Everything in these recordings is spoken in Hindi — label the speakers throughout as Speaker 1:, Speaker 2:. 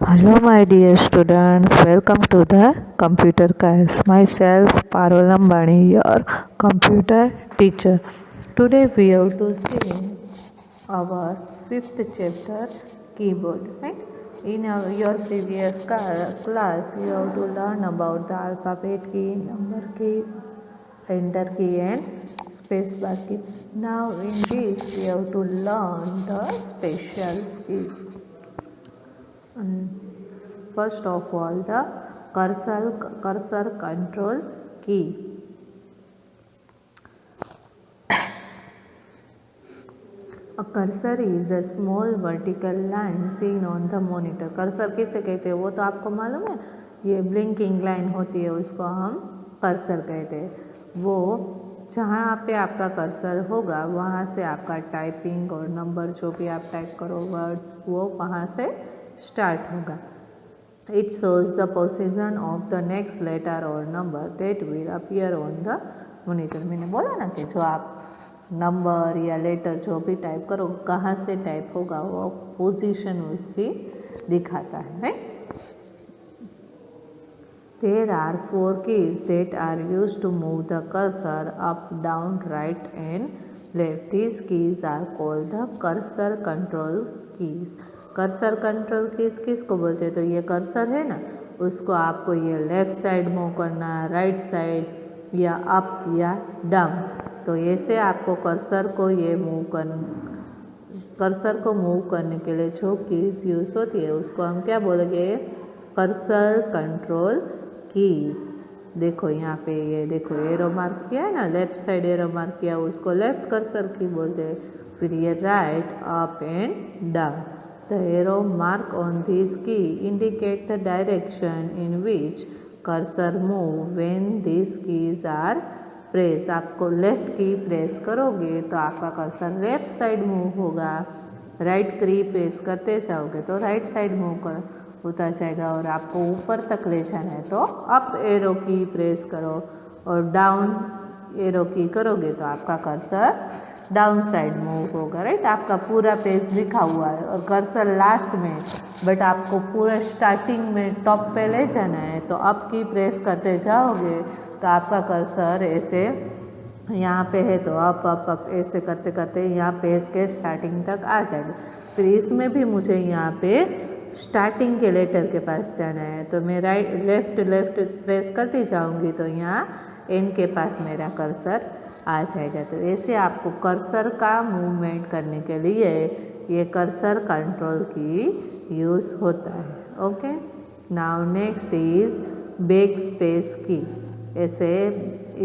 Speaker 1: Hello, my dear students. Welcome to the computer class. Myself, Parul Ambani, your computer teacher. Today we have to see our fifth chapter, keyboard. Right? In your previous class, you have to learn about the alphabet key, number key, enter key, and space bar key. Now, in this, we have to learn the special keys. First of all, the cursor control key. A cursor is a small vertical line seen on the monitor. Cursor किसे कहते हैं वो तो आपको मालूम है, ये ब्लिंकिंग लाइन होती है उसको हम कर्सर कहते हैं। वो जहाँ पे आपका कर्सर होगा वहाँ से आपका टाइपिंग और नंबर जो भी आप टाइप करो वर्ड्स वो वहाँ से स्टार्ट होगा। It shows the position of the next letter or number that will appear on the monitor. मैंने बोला ना कि जो आप नंबर या लेटर जो भी टाइप करो कहाँ से टाइप होगा वो पोजीशन उसकी दिखाता है, right? There are 4 keys that are used to move the cursor up, down, right and left. These keys are called the cursor control keys. Cursor control keys किसको बोलते हैं? तो ये कर्सर है ना, उसको आपको ये लेफ़्ट साइड मूव करना, राइट साइड या अप या डाउन। तो ऐसे आपको कर्सर को मूव करने के लिए जो कीज यूज़ होती है उसको हम क्या बोलेंगे? Cursor control keys. देखो यहाँ पे ये देखो एरो मार्क किया है ना, लेफ्ट साइड एरो मार्क किया उसको लेफ्ट कर्सर की बोलते हैं। फिर ये right, up and down. The arrow mark on this key indicate the direction in which cursor move when these keys are pressed. आपको लेफ्ट की प्रेस करोगे तो आपका कर्सर लेफ्ट साइड मूव होगा, राइट की प्रेस करते जाओगे तो राइट साइड मूव होता जाएगा, और आपको ऊपर तक ले जाना है तो अप एरो की प्रेस करो, और डाउन एरो की करोगे तो आपका कर्सर डाउन साइड मूव होगा, राइट? आपका पूरा पेज लिखा हुआ है और कर्सर लास्ट में, बट आपको पूरा स्टार्टिंग में टॉप पे ले जाना है तो अप की प्रेस करते जाओगे तो आपका कर्सर ऐसे यहाँ पे है तो अप अप अप ऐसे करते करते यहाँ पेज के स्टार्टिंग तक आ जाएगा। फिर इसमें भी मुझे यहाँ पे स्टार्टिंग के लेटर के पास जाना है तो मैं लेफ्ट प्रेस करती जाऊँगी तो यहाँ एन के पास मेरा कर्सर आ जाएगा। तो ऐसे आपको कर्सर का मूवमेंट करने के लिए ये कर्सर कंट्रोल की यूज़ होता है। Okay, now next is back space की। ऐसे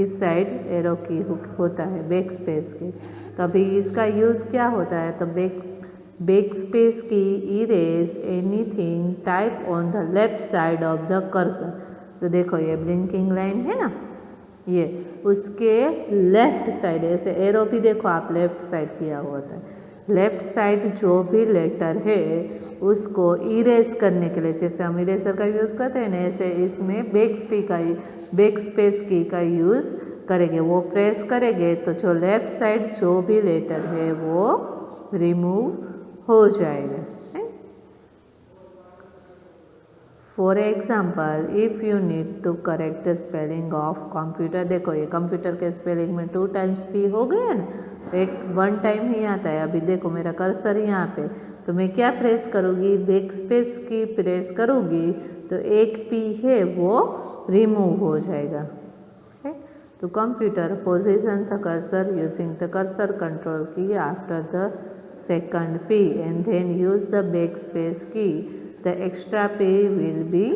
Speaker 1: इस साइड एरो की होता है बैक स्पेस की, तभी इसका यूज़ क्या होता है? तो बैक स्पेस की erase anything type on the left side of the cursor. तो देखो ये ब्लिंकिंग लाइन है ना, ये उसके लेफ्ट साइड, ऐसे एरो भी देखो आप लेफ्ट साइड किया हुआ होता है। लेफ्ट साइड जो भी लेटर है उसको इरेज करने के लिए, जैसे हम इरेजर का यूज़ करते हैं ना, ऐसे इसमें बैक स्पेस की का यूज़ करेंगे। वो प्रेस करेंगे तो जो लेफ्ट साइड जो भी लेटर है वो रिमूव हो जाएगा। For example, if you need to correct the spelling of computer, देखो ये कंप्यूटर के स्पेलिंग में 2 टाइम्स पी हो गया ना, एक 1 टाइम ही आता है। अभी देखो मेरा कर्सर यहाँ पे, तो मैं क्या प्रेस करूँगी? बैक स्पेस की प्रेस करूँगी तो एक पी है वो रिमूव हो जाएगा। तो computer position the cursor using the cursor control key after the second P and then use the back space key, the extra P will be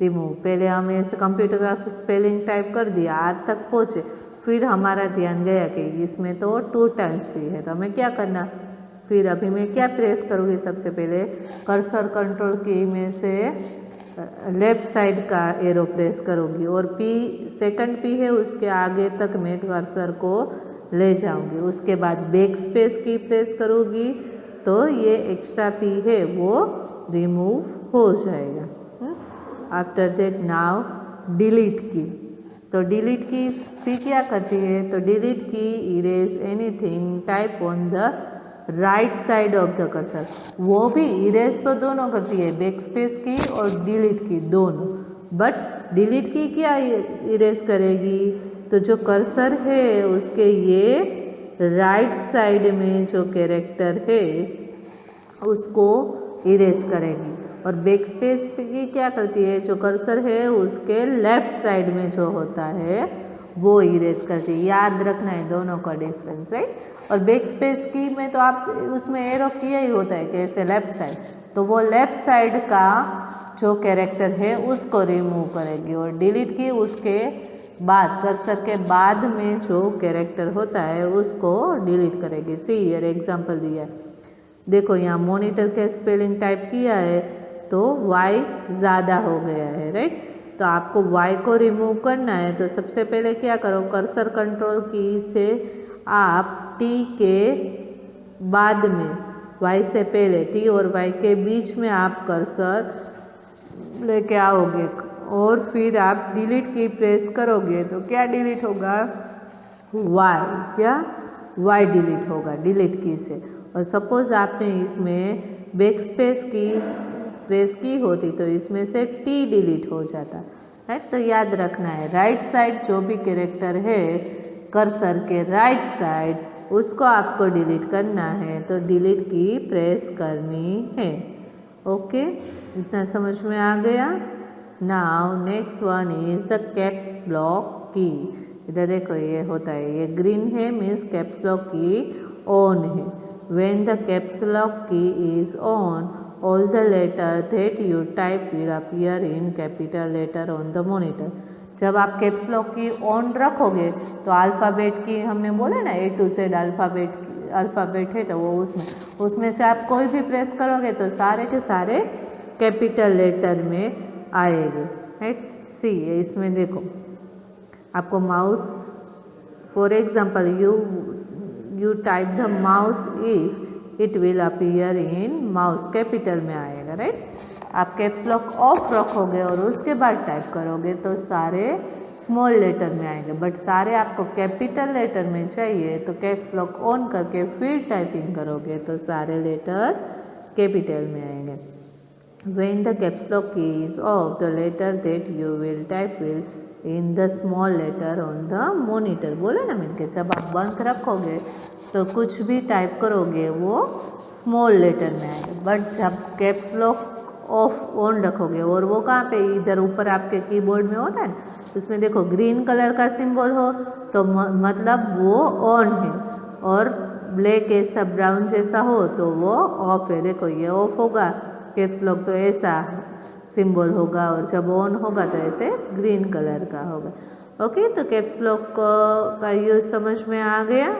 Speaker 1: remove. पहले हम ऐसे कंप्यूटर का स्पेलिंग टाइप कर दिया, आज तक पहुँचे, फिर हमारा ध्यान गया कि इसमें तो 2 टाइम्स पी है, तो हमें क्या करना? फिर अभी मैं क्या प्रेस करूँगी? सबसे पहले कर्सर कंट्रोल की में से लेफ्ट साइड का एरो प्रेस करूँगी और पी सेकंड पी है उसके आगे तक मैं कर्सर को ले जाऊँगी। उसके बाद बैक स्पेस की प्रेस करूँगी तो ये एक्स्ट्रा पी है वो रिमूव हो जाएगा। आफ्टर दैट नाउ डिलीट की, तो डिलीट की क्या करती है? तो डिलीट की erase anything type on the right side of the cursor. वो भी इरेज तो दोनों करती है, बैक स्पेस की और डिलीट की दोनों, बट डिलीट की क्या इरेज करेगी, तो जो कर्सर है उसके ये राइट साइड में जो कैरेक्टर है उसको इरेज करेगी, और बैक स्पेस की क्या करती है, जो कर्सर है उसके लेफ्ट साइड में जो होता है वो इरेज करती है। याद रखना है दोनों का डिफरेंस, राइट। और बैक स्पेस की में तो आप उसमें एरो किया ही होता है कैसे, लेफ्ट साइड, तो वो लेफ्ट साइड का जो कैरेक्टर है उसको रिमूव करेगी, और डिलीट की उसके बाद कर्सर के बाद में जो कैरेक्टर होता है उसको डिलीट करेगी। सी ईयर एग्जाम्पल दिया है, देखो यहाँ मॉनिटर के स्पेलिंग टाइप किया है तो y ज़्यादा हो गया है, राइट। तो आपको y को रिमूव करना है तो सबसे पहले क्या करो, कर्सर कंट्रोल की से आप t के बाद में, y से पहले t और y के बीच में आप कर्सर लेके आओगे, और फिर आप डिलीट की प्रेस करोगे तो क्या डिलीट होगा, y, क्या y डिलीट होगा डिलीट की से। और सपोज आपने इसमें बैक स्पेस की प्रेस की होती तो इसमें से t डिलीट हो जाता, राइट। तो याद रखना है राइट साइड जो भी कैरेक्टर है कर्सर के राइट साइड उसको आपको डिलीट करना है, तो डिलीट की प्रेस करनी है। ओके, इतना समझ में आ गया। Now next one is the caps lock की। इधर देखो ये होता है, ये ग्रीन है मीन्स कैप्स लॉक की ऑन है। When the caps lock key is on all the letter that you type will appear in capital letter on the monitor। जब आप कैप्स लॉक की ऑन रखोगे तो अल्फ़ाबेट की हमने बोला ना A to Z अल्फ़ाबेट है तो वो उसमें से आप कोई भी प्रेस करोगे तो सारे के सारे कैपिटल लेटर में आएंगे, राइट। सी इसमें देखो आपको mouse, for example you type the mouse if it will appear in mouse, capital में आएगा, राइट। आप कैप्स लॉक ऑफ रखोगे और उसके बाद टाइप करोगे तो सारे स्मॉल लेटर में आएंगे, बट सारे आपको कैपिटल लेटर में चाहिए तो कैप्स लॉक ऑन करके फिर टाइपिंग करोगे तो सारे लेटर कैपिटल में आएंगे। When the caps lock key is off, the letter that you will type will in the small letter on the monitor। बोले ना मिलके, जब आप बंद रखोगे तो कुछ भी टाइप करोगे वो स्मॉल लेटर में आएगा, बट जब कैप्स लॉक ऑफ ऑन रखोगे, और वो कहाँ पे, इधर ऊपर आपके कीबोर्ड में होता है ना, उसमें देखो ग्रीन कलर का सिंबल हो तो मतलब वो ऑन है, और ब्लैक ऐसा ब्राउन जैसा हो तो वो ऑफ है। देखो ये ऑफ होगा कैप्स लॉक तो ऐसा सिंबल होगा, और जब ऑन होगा तो ऐसे ग्रीन कलर का होगा। ओके, तो कैप्स लॉक का यूज़ समझ में आ गया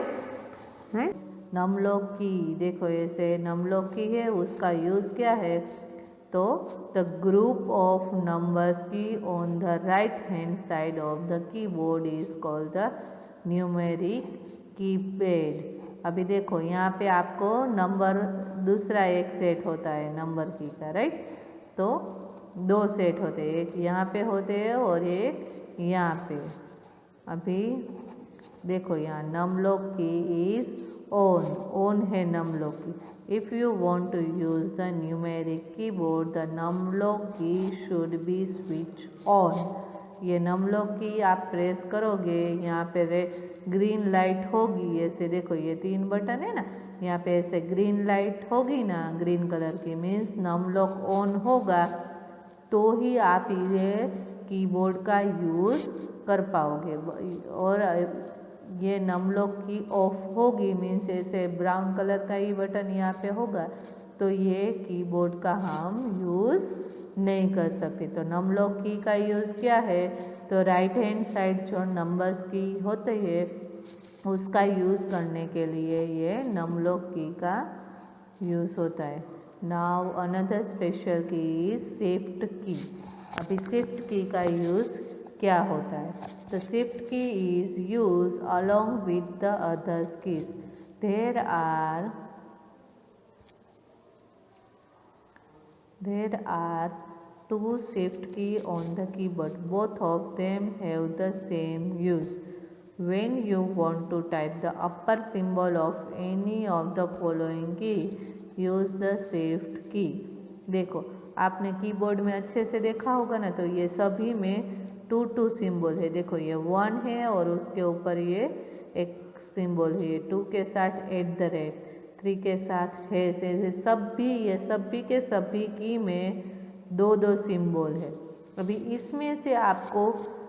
Speaker 1: है। नम लॉक की, देखो ऐसे नम लॉक की है उसका यूज़ क्या है, तो द ग्रुप ऑफ नंबर्स की on the right hand side of the keyboard is called the numeric keypad. अभी देखो यहाँ पे आपको नंबर दूसरा एक सेट होता है नंबर की का, राइट। तो दो सेट होते हैं, एक यहाँ पे होते हैं और एक यहाँ पे। अभी देखो यहाँ num lock key is on है num lock key. If you want to use the numeric keyboard the num lock key should be switch on. ये नम लॉक की आप प्रेस करोगे, यहाँ पे ग्रीन लाइट होगी, ऐसे देखो ये 3 बटन है ना, यहाँ पे ऐसे ग्रीन लाइट होगी ना, ग्रीन कलर की, मीन्स नम लॉक ऑन होगा तो ही आप ये कीबोर्ड का यूज़ कर पाओगे। और ये नम लॉक की ऑफ होगी मीन्स ऐसे ब्राउन कलर का ही बटन यहाँ पे होगा तो ये कीबोर्ड का हम यूज़ नहीं कर सकते। तो नम लॉक की का यूज़ क्या है, तो राइट हैंड साइड जो नंबर्स की होते हैं उसका यूज़ करने के लिए ये नम लॉक की का यूज़ होता है। नाउ अनदर स्पेशल की इज शिफ्ट की। अभी शिफ्ट की का यूज़ क्या होता है, तो shift key is use along with the others keys. There are two shift key on the keyboard. Both of them have the same use. When you want to type the upper symbol of any of the following key, use the shift key. देखो आपने कीबोर्ड में अच्छे से देखा होगा ना, तो ये सभी में 2 सिंबल है। देखो ये 1 है और उसके ऊपर ये एक सिंबल है, ये 2 के साथ @ 3 के साथ है, ये सभी के सभी की में 2 सिंबल है। अभी इसमें से आपको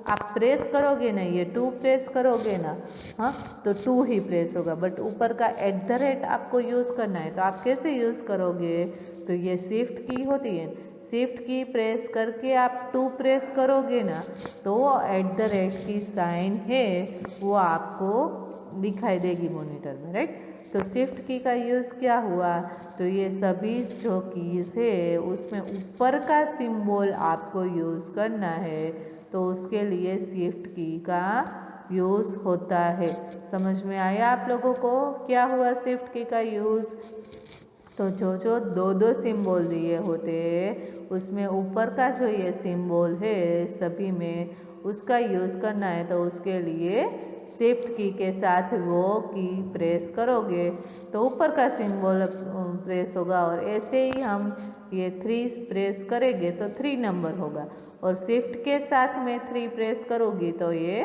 Speaker 1: आप प्रेस करोगे ना, ये 2 प्रेस करोगे ना, हाँ, तो 2 ही प्रेस होगा, बट ऊपर का @ आपको यूज़ करना है। तो आप कैसे यूज़ करोगे? तो ये शिफ्ट की होती है, शिफ्ट की प्रेस करके आप 2 प्रेस करोगे ना, तो @ की साइन है वो आपको दिखाई देगी मॉनिटर में, राइट। तो शिफ्ट की का यूज़ क्या हुआ? तो ये सभी जो कीज़ है उसमें ऊपर का सिंबल आपको यूज़ करना है, तो उसके लिए शिफ्ट की का यूज़ होता है। समझ में आया आप लोगों को क्या हुआ शिफ्ट की का यूज़? तो जो 2 सिंबल दिए होते हैं उसमें ऊपर का जो ये सिंबल है सभी में उसका यूज़ करना है, तो उसके लिए शिफ्ट की के साथ वो की प्रेस करोगे तो ऊपर का सिंबल प्रेस होगा, और ऐसे ही हम ये 3 प्रेस करेंगे तो 3 नंबर होगा, और शिफ्ट के साथ में 3 प्रेस करोगी तो ये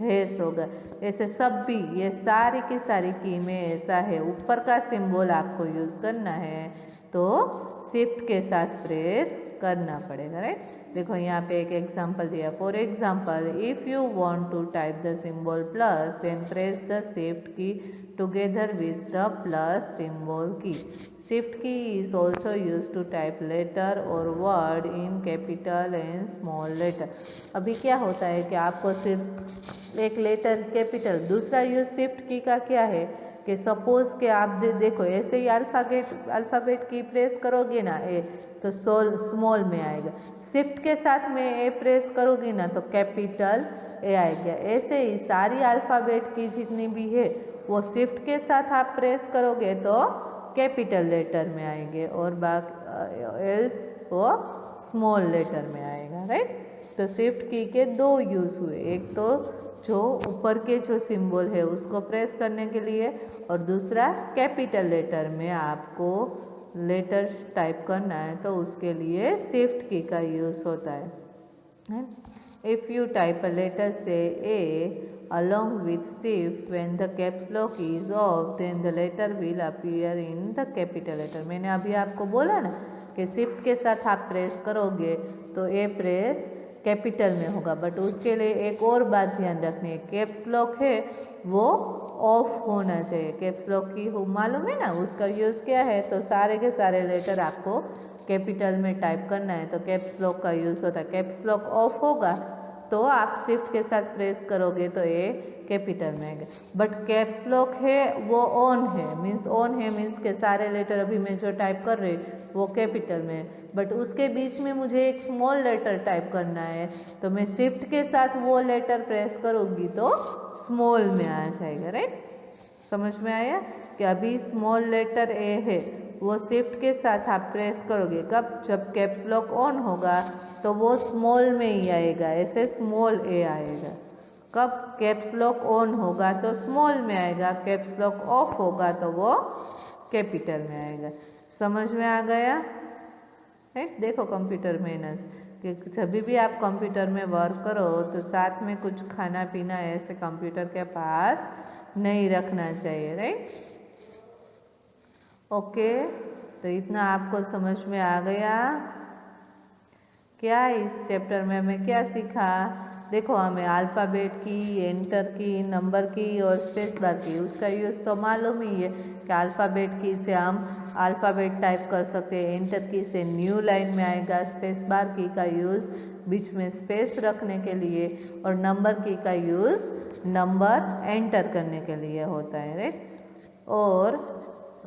Speaker 1: हैश होगा। ऐसे सब भी ये सारी की सारी की में ऐसा है, ऊपर का सिंबल आपको यूज़ करना है तो शिफ्ट के साथ प्रेस करना पड़ेगा, राइट। देखो यहाँ पे एक एग्जांपल दिया, for example if you want to type the symbol plus then press the shift key together with the plus symbol key. Shift key is also use to type letter और word in capital and small letter. अभी क्या होता है कि आपको सिर्फ एक लेटर कैपिटल, दूसरा यूज शिफ्ट की का क्या है कि सपोज के आप देखो ऐसे ही अल्फ़ाबेट की प्रेस करोगे ना ए, तो स्मॉल में आएगा, शिफ्ट के साथ में ए प्रेस करोगी ना तो कैपिटल ए आएगा। ऐसे ही सारी अल्फ़ाबेट की जितनी भी है वो शिफ्ट के साथ आप प्रेस करोगे तो कैपिटल लेटर में आएंगे, और बाकी एल्स वो स्मॉल लेटर में आएगा, राइट। तो शिफ्ट की के 2 यूज़ हुए, एक तो जो ऊपर के जो सिंबल है उसको प्रेस करने के लिए, और दूसरा कैपिटल लेटर में आपको लेटर टाइप करना है तो उसके लिए शिफ्ट की का यूज़ होता है। If you type a letter से A along with shift when the caps lock is off then the letter will appear in the capital letter। मैंने अभी आपको बोला ना कि शिफ्ट के साथ आप प्रेस करोगे तो ए प्रेस कैपिटल में होगा, बट उसके लिए एक और बात ध्यान रखनी है, कैप्स लॉक है वो ऑफ होना चाहिए। कैप्स लॉक की हो मालूम है ना, उसका यूज़ क्या है, तो सारे के सारे लेटर आपको कैपिटल में टाइप करना है तो कैप्स लॉक का यूज़ होता है। कैप्स लॉक ऑफ होगा तो आप शिफ्ट के साथ प्रेस करोगे तो ये कैपिटल में आएगा, बट कैप्स लॉक है वो ऑन है, मीन्स के सारे लेटर अभी मैं जो टाइप कर रही वो कैपिटल में, बट उसके बीच में मुझे एक स्मॉल लेटर टाइप करना है तो मैं शिफ्ट के साथ वो लेटर प्रेस करूँगी तो स्मॉल में आ जाएगा, राइट। समझ में आया कि अभी स्मॉल लेटर ए है वो शिफ्ट के साथ आप प्रेस करोगे, कब? जब कैप्स लॉक ऑन होगा तो वो स्मॉल में ही आएगा, ऐसे स्मॉल ए आएगा। कब? कैप्स लॉक ऑन होगा तो स्मॉल में आएगा, कैप्स लॉक ऑफ होगा तो वो कैपिटल में आएगा। समझ में आ गया, राइट। देखो कंप्यूटर मैनर्स कि जब भी आप कंप्यूटर में वर्क करो तो साथ में कुछ खाना पीना ऐसे कंप्यूटर के पास नहीं रखना चाहिए, राइट। ओके, तो इतना आपको समझ में आ गया क्या इस चैप्टर में हमें क्या सीखा? देखो हमें अल्फ़ाबेट की, एंटर की, नंबर की और स्पेस बार की उसका यूज़ तो मालूम ही है कि अल्फ़ाबेट की से हम अल्फ़ाबेट टाइप कर सकते हैं, एंटर की से न्यू लाइन में आएगा, स्पेस बार की का यूज़ बीच में स्पेस रखने के लिए, और नंबर की का यूज़ नंबर एंटर करने के लिए होता है, राइट। और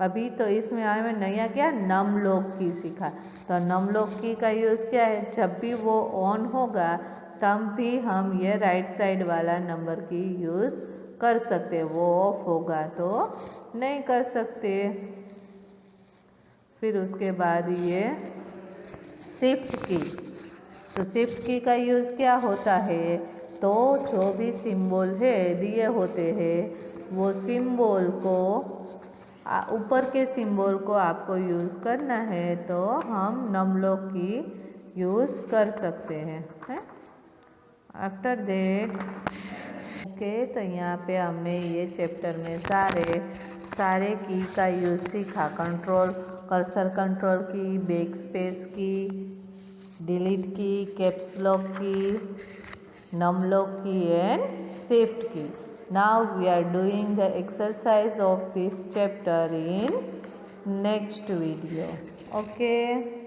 Speaker 1: अभी तो इसमें हमें नया क्या नम लॉक की सीखा, तो नम लॉक की का यूज़ क्या है, जब भी वो ऑन होगा तब भी हम ये राइट साइड वाला नंबर की यूज़ कर सकते, वो ऑफ होगा तो नहीं कर सकते। फिर उसके बाद ये शिफ्ट की, तो शिफ्ट की का यूज़ क्या होता है तो जो भी सिंबल है दिए होते हैं वो सिंबल को ऊपर के सिंबल को आपको यूज़ करना है तो हम नमलोक की यूज़ कर सकते हैं। आफ्टर देट ओके, तो यहाँ पे हमने ये चैप्टर में सारे की का यूज़ सीखा। कंट्रोल, कर्सर कंट्रोल की, बैक स्पेस की, डिलीट की, कैप्स लॉक की, num lock key and shift key. Now we are doing the exercise of this chapter in next video. Okay.